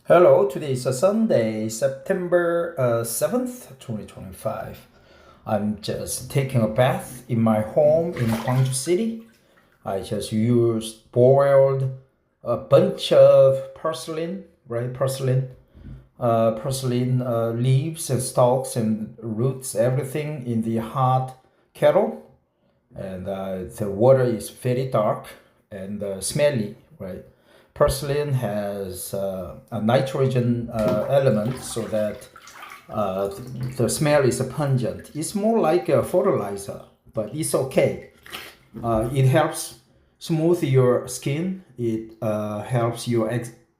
Hello, today is a Sunday, September 7th, 2025. I'm just taking a bath in my home in Gwangju City. I just boiled a bunch of porcelain, right? Porcelain leaves and stalks and roots, everything in the hot kettle. And the water is very dark and smelly, right? Porcelain has a nitrogen element so that the smell is pungent. It's more like a fertilizer, but it's okay. It helps smooth your skin. It helps you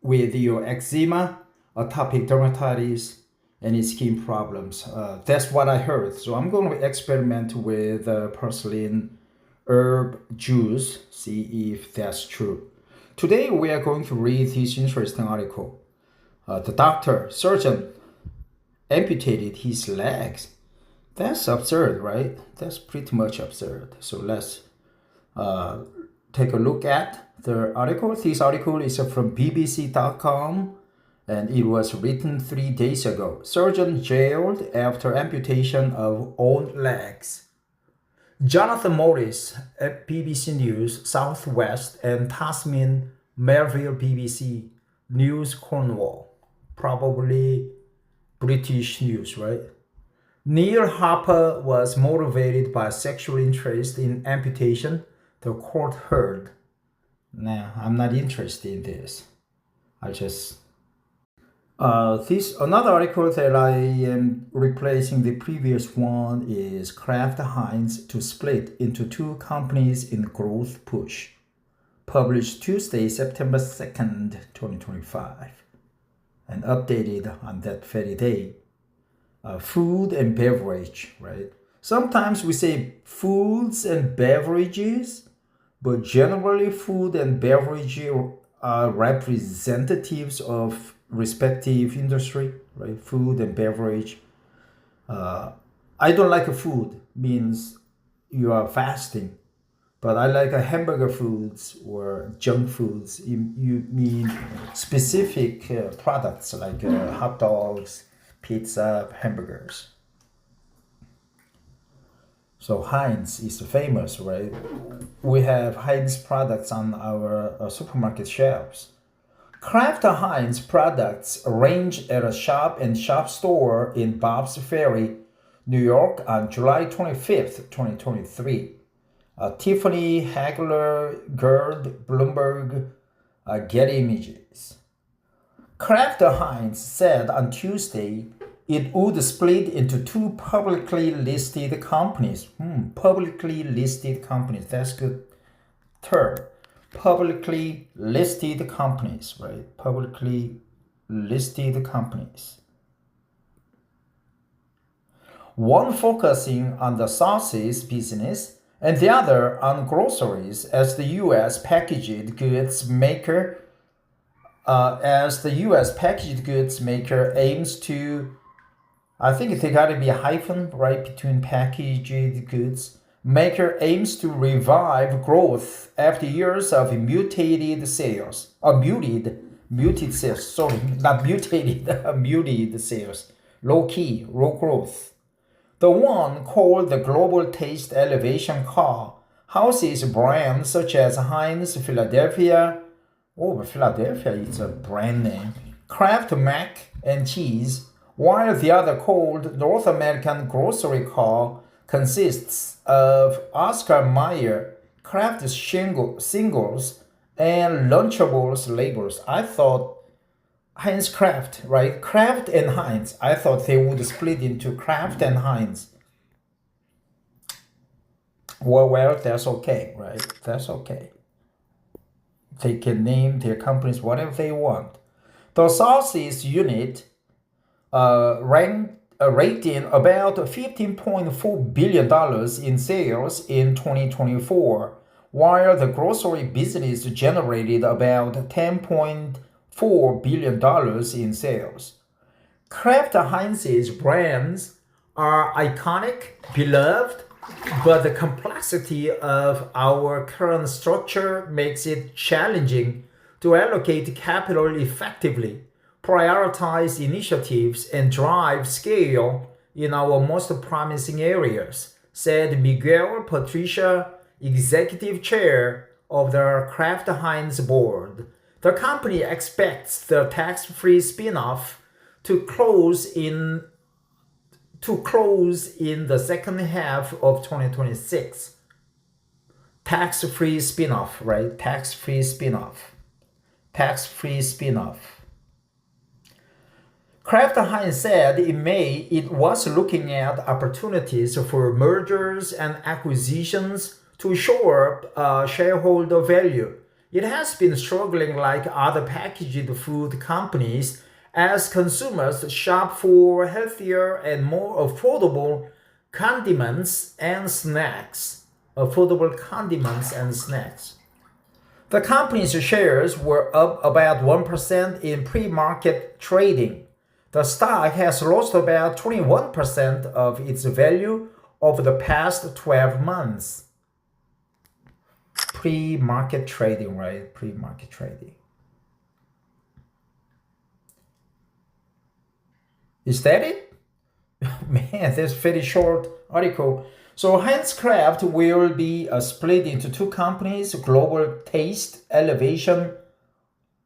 with your eczema, atopic dermatitis, any skin problems. That's what I heard. So I'm going to experiment with porcelain herb juice, see if that's true. Today we are going to read this interesting article. The surgeon, amputated his legs. That's absurd, right? That's pretty much absurd. So let's take a look at the article. This article is from BBC.com and it was written 3 days ago. Surgeon jailed after amputation of own legs. Jonathan Morris at BBC News Southwest and Tasmin Melville BBC News Cornwall. Probably British news, right? Neil Harper was motivated by sexual interest in amputation, the court heard. Nah, I'm not interested in this. Another article that I am replacing the previous one is Kraft Heinz to split into two companies in growth push. Published Tuesday, September 2nd, 2025. And updated on that very day. Food and beverage, right? Sometimes we say foods and beverages, but generally food and beverage are representatives of respective industry, right? Food and beverage. I don't like food, means you are fasting, but I like hamburger foods or junk foods. You mean specific products like hot dogs, pizza, hamburgers. So Heinz is famous, right? We have Heinz products on our supermarket shelves. Kraft Heinz products arranged at a shop store in Bob's Ferry, New York on July 25th, 2023. Tiffany Hagler, Gerd, Bloomberg, Getty Images. Kraft Heinz said on Tuesday it would split into two publicly listed companies. Publicly listed companies, that's a good term. Publicly listed companies, right? Publicly listed companies. One focusing on the sauces business and the other on groceries as the U.S. packaged goods maker aims to, I think they got to be a hyphen right between packaged goods. Maker aims to revive growth after years of muted sales. Muted sales, sorry, not mutated, muted sales. Low growth. The one called the Global Taste Elevation Car houses brands such as Heinz Philadelphia. Oh, Philadelphia is a brand name. Kraft Mac and Cheese, while the other called North American Grocery Car consists of Oscar Mayer, Kraft singles, and Lunchables labels. I thought Heinz Kraft, right? Kraft and Heinz. I thought they would split into Kraft and Heinz. Well, that's okay, right? That's okay. They can name their companies whatever they want. The sauces unit rating about $15.4 billion in sales in 2024, while the grocery business generated about $10.4 billion in sales. Kraft Heinz's brands are iconic, beloved, but the complexity of our current structure makes it challenging to allocate capital effectively. prioritize initiatives, and drive scale in our most promising areas, said Miguel Patricia, executive chair of the Kraft Heinz board. The company expects the tax-free spin-off to close in the second half of 2026. Tax-free spin-off, right? Tax-free spin-off. Tax-free spin-off. Kraft Heinz said in May it was looking at opportunities for mergers and acquisitions to shore up shareholder value. It has been struggling like other packaged food companies as consumers shop for healthier and more affordable condiments and snacks. Affordable condiments and snacks. The company's shares were up about 1% in pre-market trading. The stock has lost about 21% of its value over the past 12 months. Pre-market trading, right? Pre-market trading. Is that it? Man, that's a very short article. So Heinz Kraft will be split into two companies, Global Taste Elevation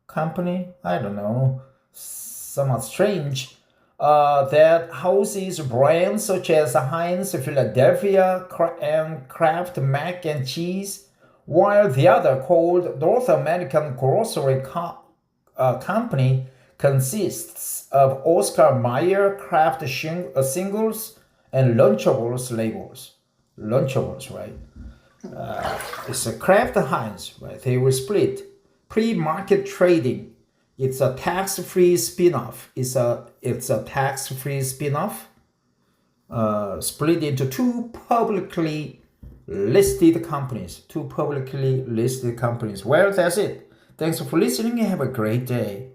Company, I don't know, somewhat strange, that houses brands such as Heinz Philadelphia and Kraft Mac and Cheese, while the other, called North American Grocery Company, consists of Oscar Mayer Kraft singles and Lunchables labels. Lunchables, right? It's a Kraft Heinz, right? They will split. Pre-market trading. It's a tax-free spin-off. It's a tax-free spin-off. Split into two publicly listed companies. Well, that's it. Thanks for listening and have a great day.